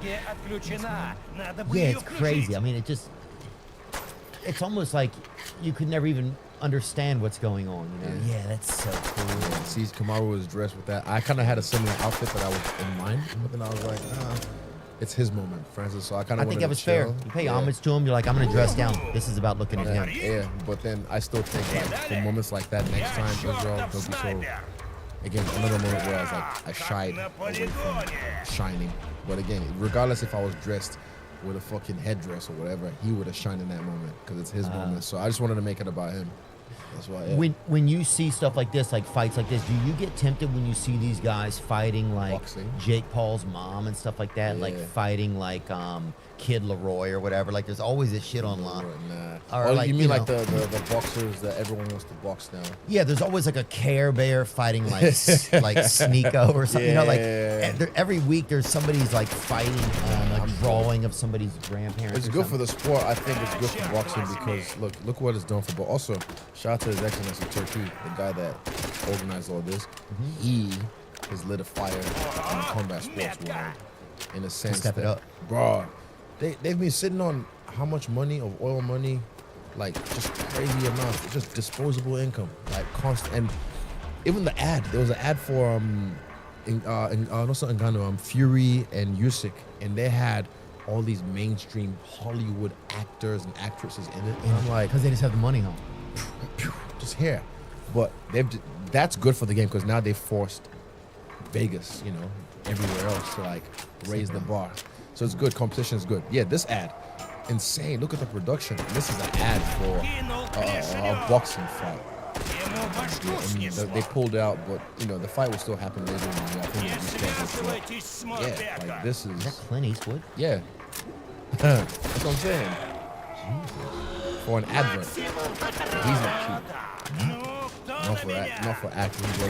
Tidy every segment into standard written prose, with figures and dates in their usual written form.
Yeah, it's crazy. I mean, it's almost like you could never even understand what's going on, you know? Yeah, that's so cool. See, Kamaru was dressed with that. I kind of had a similar outfit that I was in mind, but then I was like, it's his moment, Francis. So I kind I of think that was fair. You pay homage to him. You're like, I'm gonna dress down. This is about looking at him. Yeah, but then I still think like for moments like that next time, Israel, don't be so. Again, another moment where I was like, I shied away from shining. But again, regardless if I was dressed with a fucking headdress or whatever, he would have shined in that moment because it's his moment. So I just wanted to make it about him. That's why. Yeah. When you see stuff like this, like fights like this, do you get tempted when you see these guys fighting like Boxing. Jake Paul's mom and stuff like that, like Yeah. fighting like Kid Leroy or whatever? Like there's always this shit online. Nah. Or Oh, like, you mean you like know- the boxers that everyone wants to box now? Yeah, there's always like a Care Bear fighting like like Sneeko or something. You know, like Yeah. every week there's somebody's like fighting like a drawing of somebody's grandparents. It's or good for something. the sport. I think it's good for boxing because look what it's done for. But also, shout out to His Excellency Turkey, the guy that organized all this. He has lit a fire in the combat sports world, in a sense step it that, up. bro, they've been sitting on how much money of oil money, like just crazy amounts, it's just disposable income, like constant. And even the ad, there was an ad for Fury and Usyk, and they had all these mainstream Hollywood actors and actresses in it, and I'm like, Because they just have the money, just here. But that's good for the game because now they forced Vegas, you know, everywhere else to like raise the bar. So it's good. Competition is good. Yeah, this ad, insane. Look at the production. This is an ad for a boxing fight. And they pulled out, but you know the fight will still happen later in the year. I think it was rescheduled. Yeah, like this Is that is Clint Eastwood? yeah. That's what I'm saying. For an advert, he's not cheap. Not for acting, but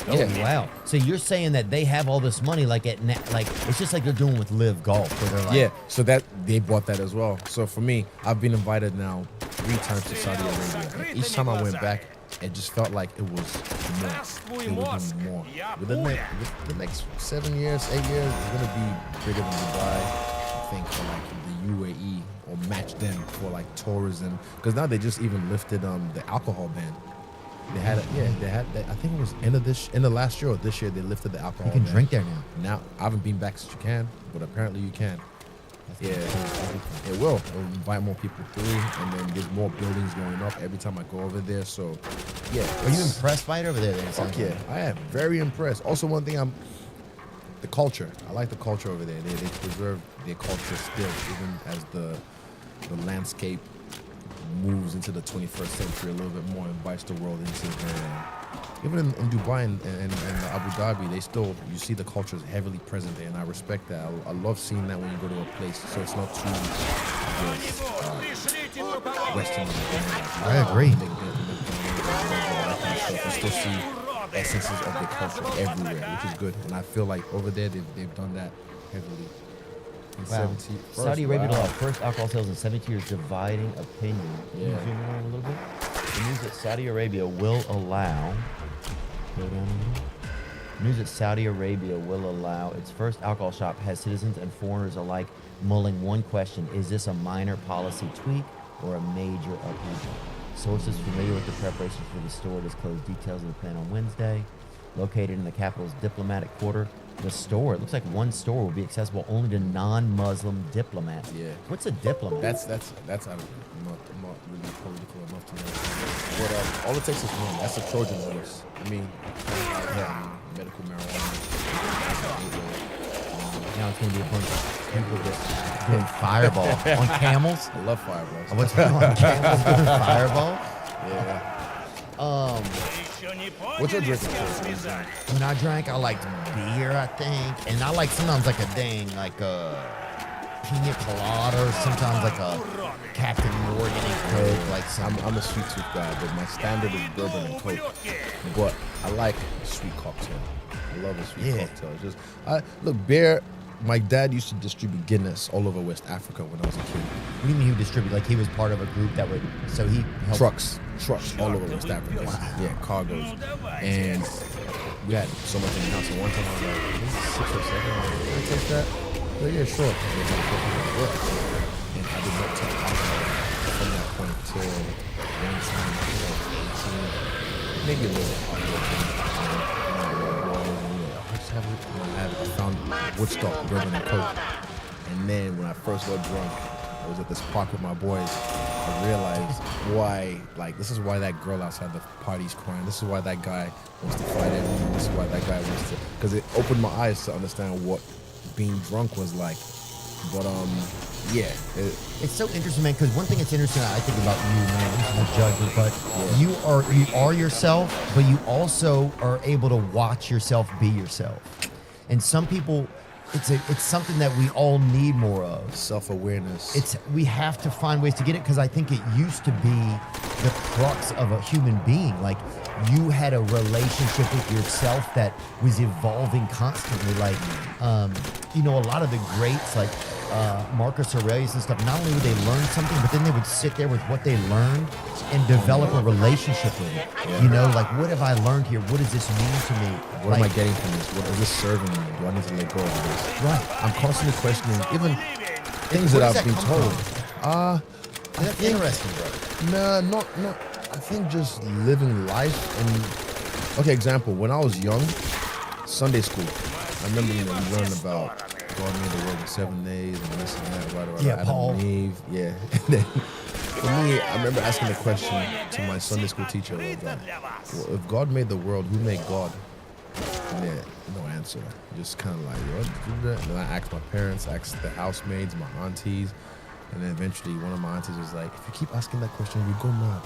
Oh, wow. So you're saying that they have all this money, like like it's just like they're doing with Live Golf, where they're like, yeah. So that they bought that as well. So for me, I've been invited now 3 times to Saudi Arabia. And each time I went back, it just felt like it was more. It was doing more. With the next 7 years, 8 years, it's gonna be bigger than Dubai. I think for like the UAE or match them for like tourism, because now they just even lifted the alcohol ban. They had I think it was end of last year or this year they lifted the alcohol. you can ban. drink there now. Now I haven't been back since you can, but apparently you can. Yeah, it will. It'll invite more people through, and then there's more buildings going up every time I go over there. So, yeah. Are you impressed by it over there? Then? Fuck yeah, I am very impressed. Also, one thing the culture. I like the culture over there. They preserve their culture still, even as the landscape moves into the 21st century a little bit more and invites the world into the. Even in Dubai and Abu Dhabi, they still, you see the culture is heavily present there, and I respect that. I love seeing that when you go to a place, so it's not too Western. I agree. You still see essences of the culture everywhere, which is good. And I feel like over there, they've done that heavily. Wow. Saudi Arabia allowed first alcohol sales in 72 years, dividing opinion. Can you Yeah. zoom in on a little bit? The news that Saudi Arabia will allow. Go down a little. News that Saudi Arabia will allow its first alcohol shop has citizens and foreigners alike mulling one question: is this a minor policy tweak or a major upheaval? Sources familiar with the preparations for the store disclosed details of the plan on Wednesday. Located in the capital's diplomatic quarter, the store, it looks like one store, will be accessible only to non-Muslim diplomats. Yeah. What's a diplomat? That's I'm not really political enough to know. But all it takes is one. That's a Trojan horse. I mean, medical marijuana. Now it's going to be a bunch of people just doing fireball on camels. I love fireballs. What's going on camels doing fireball? Yeah. What's your drinking? When I drank, I liked beer, I think, and I like sometimes like a dang like a pina colada, or sometimes like a Captain Morgan and Coke, like some. I'm a sweet tooth guy, but my standard is bourbon and Coke. But I like a sweet cocktail. I love a sweet cocktail. It's just look, beer. My dad used to distribute Guinness all over West Africa when I was a kid. What do you mean he would distribute? Like he was part of a group that would, so he helped. Trucks all over West Africa. Wow. Yeah, cargoes. And we had so much in the house. And one time I was like, this is 6 or 7. I was like, can I take that? Oh, yeah, sure. And they had a couple of work. And I did not touch alcohol from that point till one time, I think I was 18, maybe a little bit I found Woodstock Bourbon and Coke. And then when I first got drunk, I was at this park with my boys. I realized why, like, this is why that girl outside the party's crying. This is why that guy wants to fight everyone. This is why that guy wants to, because it opened my eyes to understand what being drunk was like. But yeah, It's so interesting, man, because one thing that's interesting I think about you, man, this is a judgment, but you are yourself, but you also are able to watch yourself be yourself. And some people, it's something that we all need more of. self-awareness. We have to find ways to get it, because I think it used to be the crux of a human being. Like, you had a relationship with yourself that was evolving constantly. Like, you know, a lot of the greats, like Marcus Aurelius and stuff, not only would they learn something, but then they would sit there with what they learned and develop a relationship with it. You know, like, what have I learned here? What does this mean to me? What am I getting from this? What is this serving me? Do I need to let go of this? Right. I'm constantly questioning even things Where that does I've been come told. from? That's interesting, bro. Nah, not. I think just living life and okay. Example: when I was young, Sunday school. I remember we learned about God made the world in 7 days and this and that. Right, Yeah, Adam Paul. and Eve. Yeah. And then for me, I remember asking the question to my Sunday school teacher: was like, well, if God made the world, who made God? And yeah, no answer. Just kind of like, what? And then I asked my parents, asked the housemaids, my aunties, and then eventually one of my aunties was like, if you keep asking that question, you go mad.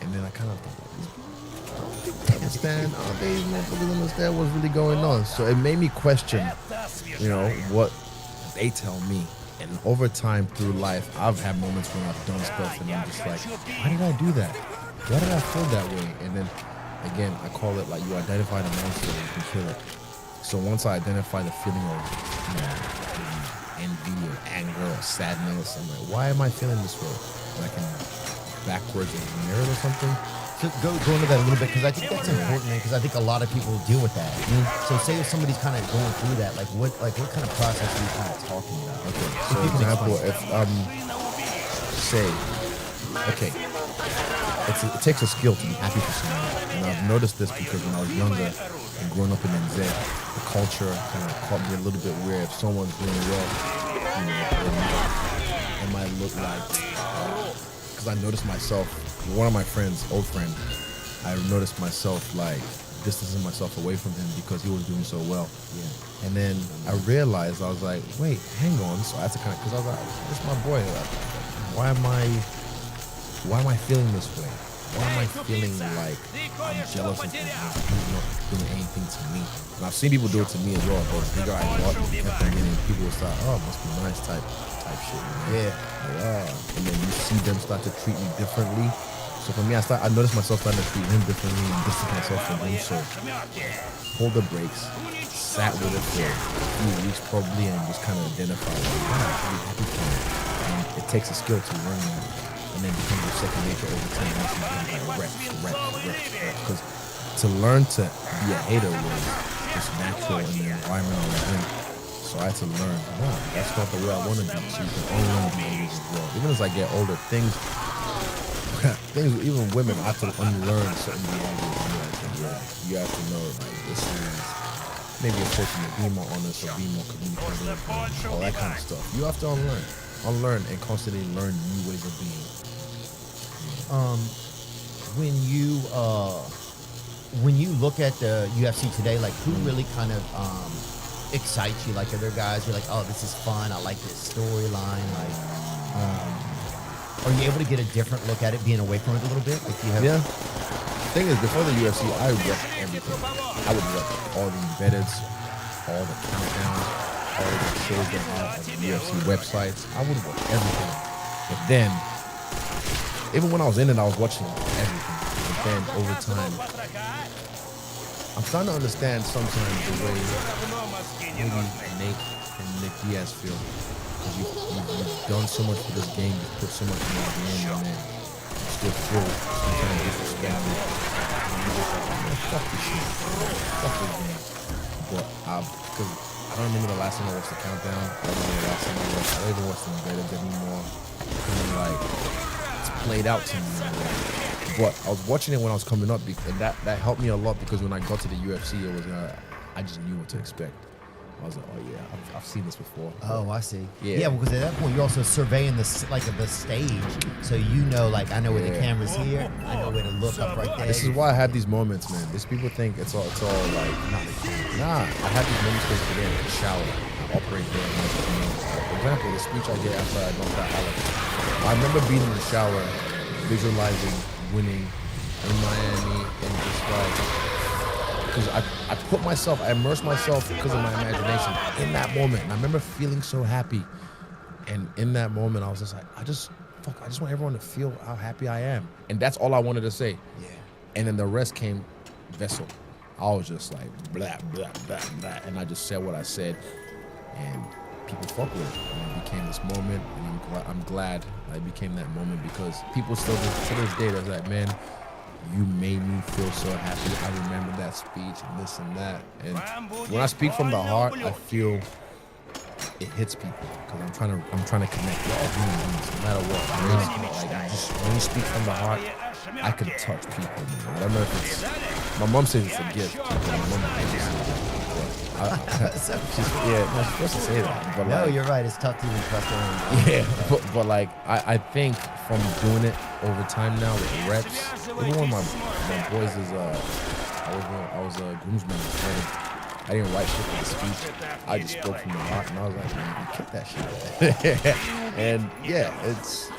And then I kind of thought, they understand, they really understand what's really going on. So it made me question, you know, what they tell me. And over time through life, I've had moments when I've done stuff and I'm just like, why did I do that? Why did I feel that way? And then again, I call it like you identify the monster and you can kill it. So once I identify the feeling of, you know, envy or anger or sadness, I'm like, why am I feeling this way? And I can backwards in the mirror or something. So go into that a little bit, because I think that's important, man, because I think a lot of people deal with that. So say if somebody's kind of going through that, like what kind of process are you kind of talking about? Okay, If so you can example, explain. it takes a skill to be happy for someone. And I've noticed this because when I was younger and growing up in NZ, the culture kind of caught me a little bit weird. If someone's doing well, you know, it might look like, because I noticed myself, one of my friends, old friend, I noticed myself like distancing myself away from him because he was doing so well. Yeah. And then I realized, I was like, wait, hang on. So I had to kind of, because I was like, this is my boy. Like, why am I feeling this way? Why am I feeling like I'm jealous of him and he's not doing anything to me? And I've seen people do it to me as well. But the bigger I got, and people will start, oh, must be nice type shit. You know? Yeah. Like, and then you see them start to treat me differently. So for me, I noticed myself starting to treat him differently and distance myself from him. So hold the brakes, sat with it for a few weeks probably, and just kind of identified, like, wow, I'm really happy for him. And it takes a skill to learn that, and then becomes your second nature over time. Once you become like rep. Because to learn to be a hater was just natural in the environment I was in. So I had to learn, no, that's not the way I want to be. So you can only learn to be always as well. Even as I get older, things, even women, I have to unlearn certain behaviors. Yeah, you have to know, like, this is maybe a person to be more honest or be more communicative, all that kind of stuff. You have to unlearn and constantly learn new ways of being. When you look at the UFC today, like, who really kind of excites you? Like, are there guys you're like, oh, this is fun, I like this storyline? Like, are you able to get a different look at it being away from it a little bit? Like, you have Yeah. The thing is, before the UFC, I watched everything. I would watch all the embeddeds, all the countdowns, all the shows they have on the UFC websites. I would watch everything. But then, even when I was in it, I was watching everything. But then, over time, I'm starting to understand sometimes the way maybe Nate and Nick Diaz feel. Because you've done so much for this game, you've put so much in the game, and then you still feel sometimes disrespected. And you're just like, man, fuck this shit. Fuck this game. But because I don't remember the last time I watched the countdown. I don't remember the last time I watched. I don't even watch the embedded anymore. And like, it's played out to me. But I was watching it when I was coming up, and that helped me a lot because when I got to the UFC, it was I just knew what to expect. I was like, oh yeah, I've seen this before. Oh, I see. Yeah. Because at that point you're also surveying the stage, so you know, like I know where the Yeah. camera's here, I know where to look up right there. This is why I have these moments, man. These people think it's all like, nah. I have these moments because today in the shower, I operate there. And like, you know, for example, the speech I did after I got that Alex. I remember being in the shower, visualizing winning in Miami, and just like. Because I immersed myself because of my imagination in that moment. And I remember feeling so happy. And in that moment, I was just like, I just want everyone to feel how happy I am. And that's all I wanted to say. Yeah. And then the rest came vessel. I was just like, blah, blah, blah, blah. And I just said what I said. And people fuck with it. And it became this moment. And I'm glad I became that moment because people still, to this day, they're like, man, you made me feel so happy. I remember that speech and this and that. And when I speak from the heart, I feel it hits people because I'm trying to connect with all human beings, no matter what. When you speak from the heart, I can touch people. Man. I don't know if it's. My mom says it's a gift. My mom thinks it's a gift. She's supposed to say that. But No, like, you're right. It's tough to even trust her. yeah, but like I think from doing it over time now with reps, even when my boys is I was a groomsman. I didn't write shit for the speech. I just spoke from the heart, and I was like, man, you kick that shit. And yeah, it's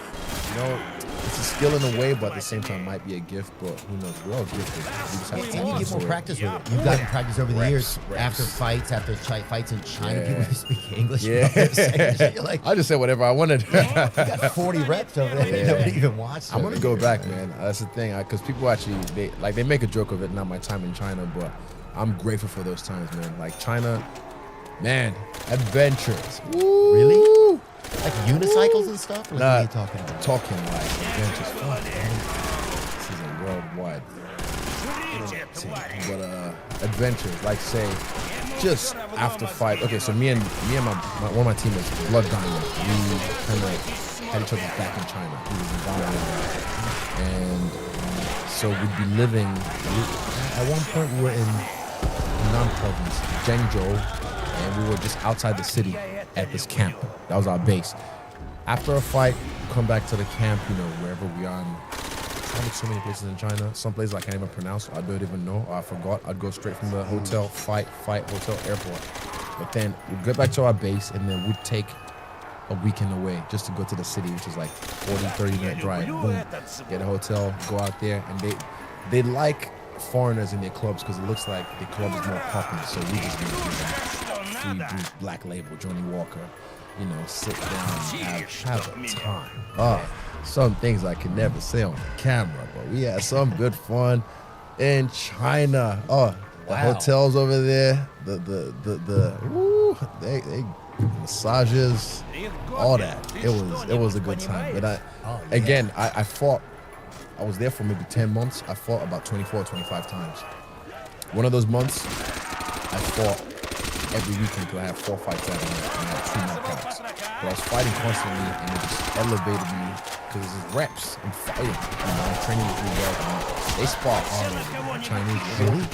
it's a skill in a way, but at the same time might be a gift. But who knows? We're all gifted. We just have to And you get more for it. practice with it. You've gotten practice over the years. Reps. After fights in China, Yeah. people who speak English. Yeah, You're like, I just said whatever I wanted. you got 40 reps over there. Yeah. Nobody even watched. I'm gonna go back, man. That's the thing, because people actually they make a joke of it. Not my time in China, but I'm grateful for those times, man. Like China, man, adventures. Woo! Really? Like unicycles and stuff? Like, what are you talking about? Talking like adventures. Fuck, man. This is a worldwide thing. But adventures, like say, just after fight. Okay, so me and one of my teammates, Blood Diamond, we kind of had each other's back in China. He was involved in that. And so we'd be living. At one point, we were in Henan province, Zhengzhou, and we were just outside the city at this camp. That was our base. After a fight, come back to the camp, wherever we are. Traveled so many places in China. Some places I can't even pronounce, or I don't even know, or I forgot. I'd go straight from the hotel, fight, hotel, airport. But then we'd get back to our base, and then we'd take a weekend away just to go to the city, which is like 40, 30-minute drive. Boom. Get a hotel, go out there, and they like foreigners in their clubs because it looks like the club is more popular. So we just free booze, Black Label, Johnny Walker, sit down and have a time. Some things I can never say on camera, but we had some good fun in China. The hotels over there, they massages, all that. It was a good time. But I fought. I was there for maybe 10 months. I fought about 24 or 25 times. One of those months, I fought every weekend because I had 4 fights that night and I had 2 knockouts. But I was fighting constantly and it just elevated me because it's reps and fighting. I'm training with 3 guys and they spar hard over there. Chinese, really?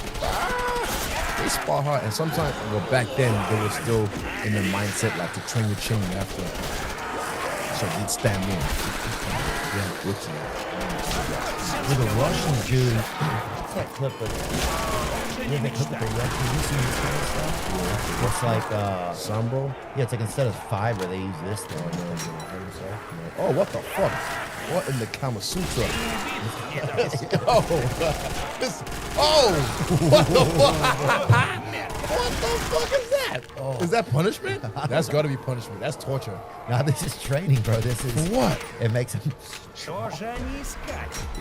They spar hard, and sometimes, back then they were still in the mindset like to train your chin after. So they'd stand in. With the Russians do. What's that clip of it? Yeah, the clip of the Russians. Have you seen this kind of stuff? Yeah. It's like Sambo? Yeah, it's like instead of fiber, they use this thing. Oh, what the fuck? What in the Kama Sutra? What the fuck? What the fuck is that? Is that punishment? That's got to be punishment. That's torture. Nah, this is training, bro. This is For what? It makes him. You're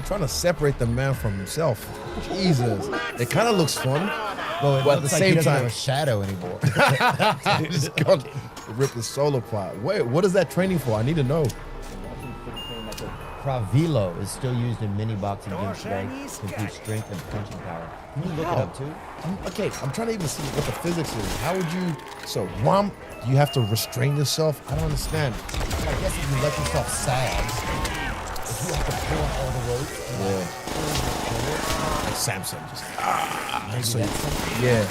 trying to separate the man from himself. Jesus. It kind of looks fun, but at the same he doesn't time, have a shadow anymore. Just gonna rip the solar apart. Wait, what is that training for? I need to know. Cravilo is still used in many boxing gyms today to improve strength and punching power. Can you look it up too? Okay, I'm trying to even see what the physics is. How would you? So, one, you have to restrain yourself. I don't understand. I guess if you let yourself sag, if you have to pull on all the ropes, Yeah. Like Samson, just maybe so that's something. yeah.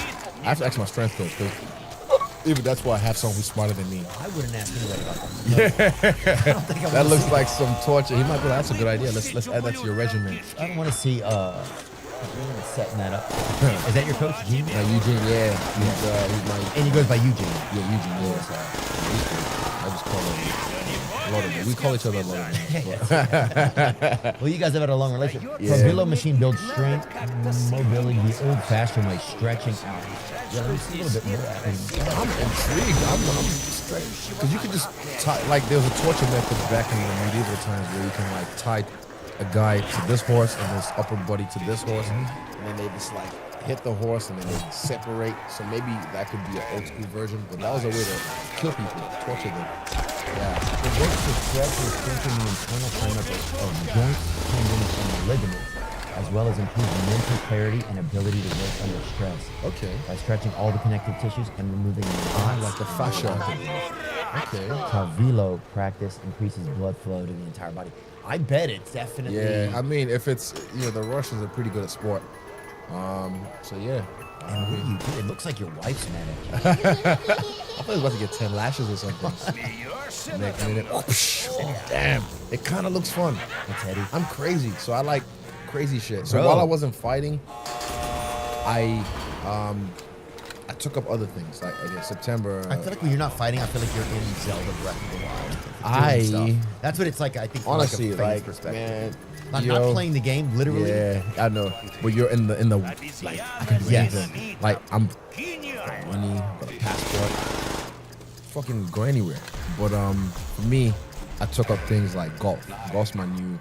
I have to ask my strength coach because even that's why I have someone who's smarter than me. I wouldn't ask anybody about that. I don't think I That wanna looks see- like some torture. He might be like, that's a good idea. Let's add that to your regimen. I don't want to see setting that up. Is that your coach, Gene? Eugene, yeah, he's my And he goes by Eugene. yeah Eugene, yeah. I just call him Lord. We call each other Lord. Well, you guys have had a long relationship. Yeah. Cravilo machine builds strength, mobility, the old-fashioned way, stretching out. Yeah, let me see a little bit more. I'm intrigued. I'm straight because you could just tie, like there was a torture method back in the medieval times where you can like tie a guy to this horse and his upper body to this horse, and then they just like hit the horse and then they separate. So maybe that could be an old school version, but that was a way to kill people, torture them. Yeah. It works to stretch and strengthen the internal framework of joints, tendons, and ligaments, as well as improve mental clarity and ability to work under stress. Okay. By stretching all the connective tissues and removing I like the fascia. Okay. Cravilo practice increases blood flow to the entire body. I bet it's definitely. Yeah, I mean, if it's the Russians are pretty good at sport. So yeah. And what do you do? It looks like your wife's mad at you. I thought I was about to get 10 lashes or something. Next minute, damn, it kind of looks fun. It's Eddie. I'm crazy, so I like crazy shit. So Bro. while I wasn't fighting, I took up other things. Like in September, I feel like when you're not fighting, I feel like you're in Zelda Breath of the Wild. I- doing stuff. That's what it's like. I think from honestly, like a fan's like perspective. man, I'm not playing the game literally. Yeah, I know, but you're in the like I can do Yes. anything. Like I'm got money, got a passport, fucking go anywhere. But for me, I took up things like golf. Golf's my new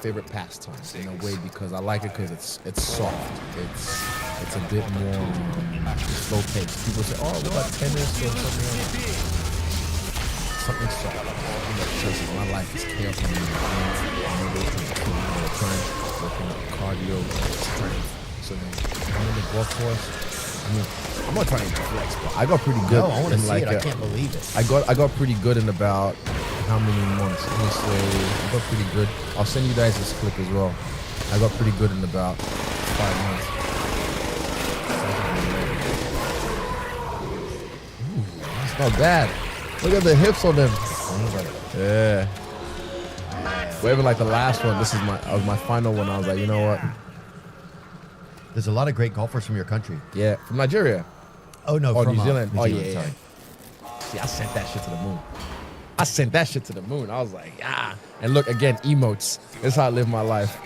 favorite pastime in a way because I like it because it's soft. It's a bit more slow paced. People say, oh, what about tennis or something else? Something soft. Just my life is chaos. I'm working up cardio, strength. So then I'm in the golf course. I mean, I'm not trying to flex, but I got pretty good. No, I want to in see like it. I can't believe it. I got pretty good in about how many months? Let me say I got pretty good. I'll send you guys this clip as well. I got pretty good in about 5 months. Ooh, that's not bad. Look at the hips on them. Yeah. But even like the last one, this is my final one. I was like, you know what? There's a lot of great golfers from your country. Yeah, from Nigeria. Oh no, Oh, from New Zealand. New Oh, Zealand, yeah, sorry. See, I sent that shit to the moon. I sent that shit to the moon. I was like, yeah. And look, again, emotes. This is how I live my life.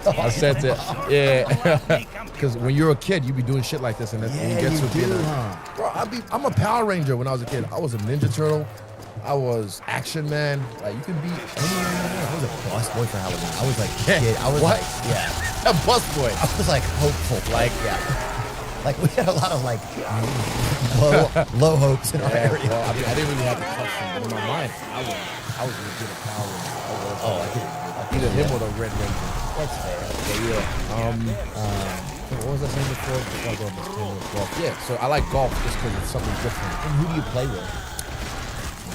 I sent it. Yeah. Because when you're a kid, you be doing shit like this. And then when you get to be Bro, I'm a Power Ranger when I was a kid. I was a Ninja Turtle. I was Action Man. Like, you could be I was a boss boy for Halloween. I was like, kid. I was What? like, yeah. a bus boy. I was like hopeful. Like, yeah. Like we had a lot of like low hopes in our Yeah, area. well, I mean, I didn't really have the custom, but in my mind, I was legit a Power Ranger. Oh, I did. Either him or the Red Ranger. That's fair. What was I saying before? Before I go on this thing with golf. Yeah, so I like golf just because it's something different. And who do you play with?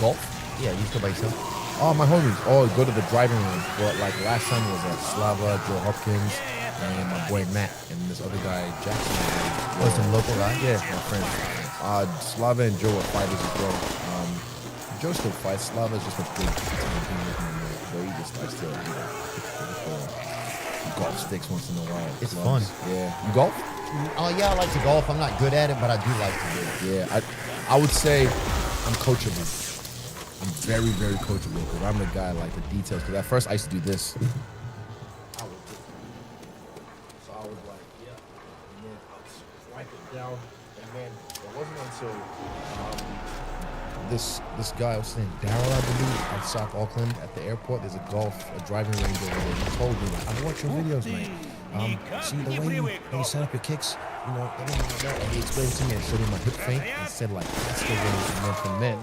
Golf? Yeah, you still by yourself? Oh, my homies. Oh, go to the driving range. But like last time was Slava, Joe Hopkins, and my boy Matt, and this other guy Jackson. Oh, some local guy? Yeah, my friend. Slava and Joe are fighters as well. Joe still fights. Slava's just a big so he just likes to golf sticks once in a while. It's Gloves. fun. Yeah. You golf? Oh yeah, I like to golf. I'm not good at it, but I do like to do it. Yeah. I would say I'm coachable. I'm very, very coachable because I'm the guy like the details. Because at first I used to do this. So I was like, yeah, and then I'll swipe it down, and then it wasn't until this guy was saying Daryl, I believe, at South Auckland at the airport. There's a driving range over there. He told me, like, I watch your videos, man. See the way you set up your kicks, you know, and he explained to me and showed me my hip feint and said like that's the way. And then from then.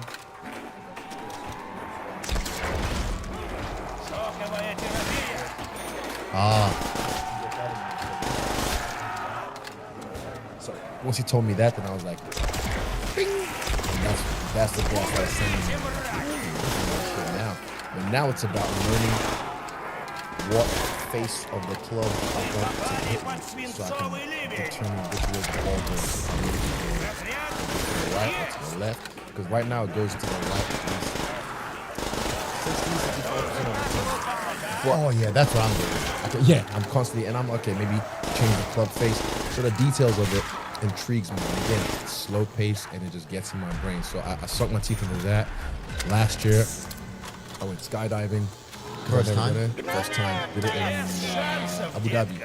So once he told me that, then I was like, bing! And that's the boss I was saying now. But now it's about learning what face of the club I want to hit me, so I can determine which way the ball goes. To the right or to the left? Because right now it goes to the right at least 60-64% of the time. Oh yeah, that's what I'm doing. Yeah, I'm constantly, and I'm okay, maybe change the club face. So the details of it intrigues me. And again, it's slow pace and it just gets in my brain. So I sunk my teeth into that. Last year, I went skydiving. First time? First time. Did it in Abu Dhabi.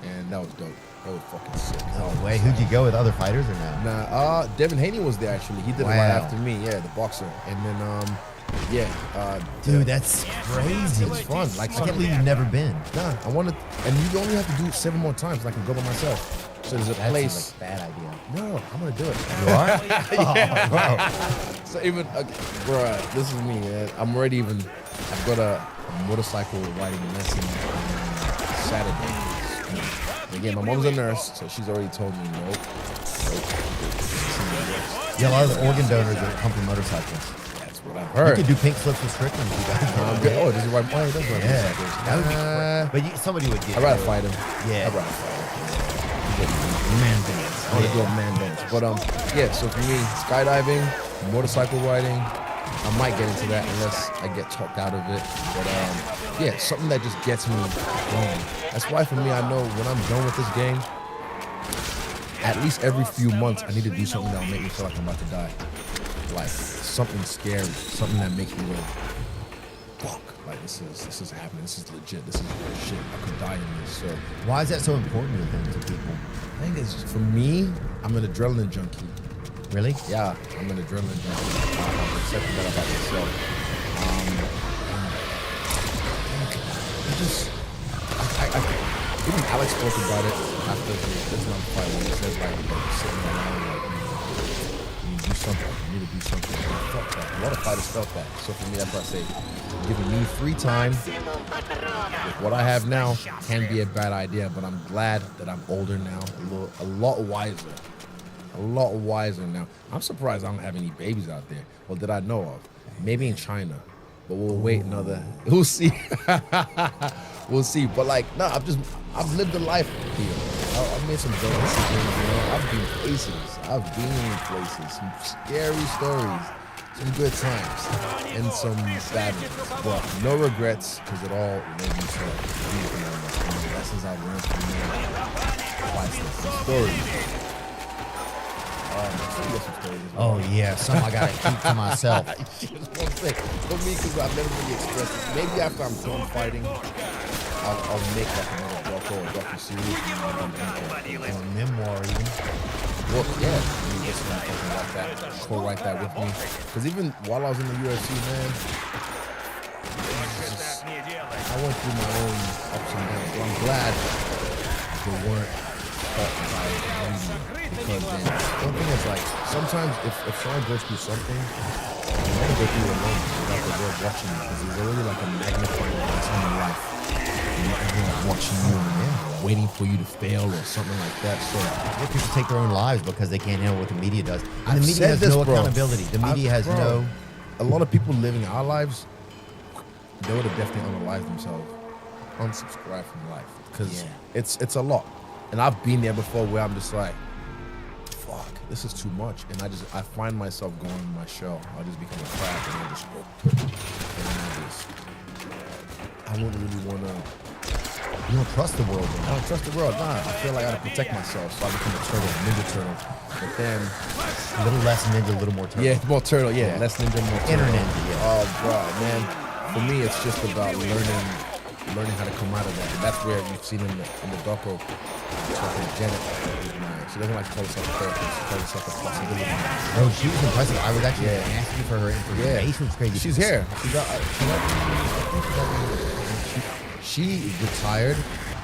And that was dope. That was fucking sick. No way. Who'd you go with? Other fighters or no? Nah, Devin Haney was there actually. He did it right Wow. after me. Yeah, the boxer. And then, Dude, that's crazy. it's fun. Like, I can't believe you've never been. Nah, I want to, and you only have to do it 7 more times. And I can go by myself. So there's a That place. seems like a bad idea. No, I'm gonna do it. You are? Oh, bro. So even, bro, this is me. I'm already even. I've got a motorcycle riding lesson on Saturday. Again, my mom's a nurse, so she's already told me nope. Yeah, a lot of the organ donors that come from motorcycles. That's what I've You heard. could do pink slips with Strickland if you guys Good. Oh, does he ride? Oh, he does ride Yeah, motorcycles. that would be crazy. But somebody would get I'd rather fight him. Yeah. I'd rather fight him. man dance. I want to do a man dance. But yeah. So for me, skydiving, motorcycle riding, I might get into that unless I get talked out of it. But yeah, something that just gets me going. That's why for me, I know when I'm done with this game, at least every few months, I need to do something that'll make me feel like I'm about to die. Like something scary, something that makes me go, fuck. Like this is happening. This is legit. This is real shit. I could die in this. So Why is that so important to people? I think it's just, for me, I'm an adrenaline junkie. Really? Yeah, I'm an adrenaline junkie. I've accepted that about myself. Even Alex spoke about it after the Islam fight when he said like sitting around like you need to do something. You need to do something. And I felt that. A lot of fighters felt that. So for me, that's why I say giving me free time with what I have now can be a bad idea. But I'm glad that I'm older now, a lot wiser. A lot wiser now. I'm surprised I don't have any babies out there. Well, that I know of. Maybe in China. But we'll wait another. We'll see. We'll see. But like, no, I've lived a life here. I've made some donuts and things, you know. I've been places. I've been places. Some scary stories. Some good times. And some bad ones. But no regrets, because it all led me to beautiful moments. And the lessons I've learned from them. Priceless. Stories. Oh yeah, some I gotta keep to myself. Just one thing. For me, because I've never really expressed it. Maybe after I'm done fighting, I'll make like another doco or docu-series. Or a memoir even. Well, yeah, you get something like that, co-write that with me. Because even while I was in the UFC, man, I went through my own ups and downs. So I'm glad they weren't taught by media. Because then, one thing is like, sometimes if someone goes through something, you want to go through it alone without the world watching you. Because there's already like a magnifying glass on your life. And everyone's watching you and waiting for you to fail or something like that. So More people take their own lives because they can't handle what the media does. And I've the media said has this, no bro. accountability. The media has Bro, no. A lot of people living our lives, they would have definitely unalived themselves, unsubscribed from life, because Yeah. it's a lot. And I've been there before where I'm just like, fuck, this is too much. And I find myself going in my shell. I'll just become a crack and I'll just go. I wouldn't really want to. You don't trust the world. I don't trust the world. Nah, I feel like I gotta protect myself, so I become a turtle, ninja turtle. But then, A little less ninja, a little more turtle. yeah, more turtle. Yeah, Yeah. less ninja, more turtle. Inner ninja, yeah. Oh, bro, man. For me, it's just about learning how to come out of that. And that's where you've seen in the doco, talking to Janet. She doesn't like to call herself a therapist. She calls herself a possibility. Bro, she was impressive. I was actually Yeah. asking for her information. It's crazy. She's here. She retired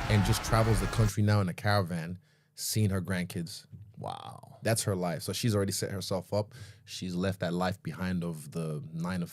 and just travels the country now in a caravan, seeing her grandkids. Wow. That's her life. So she's already set herself up. She's left that life behind of the 9 to 5.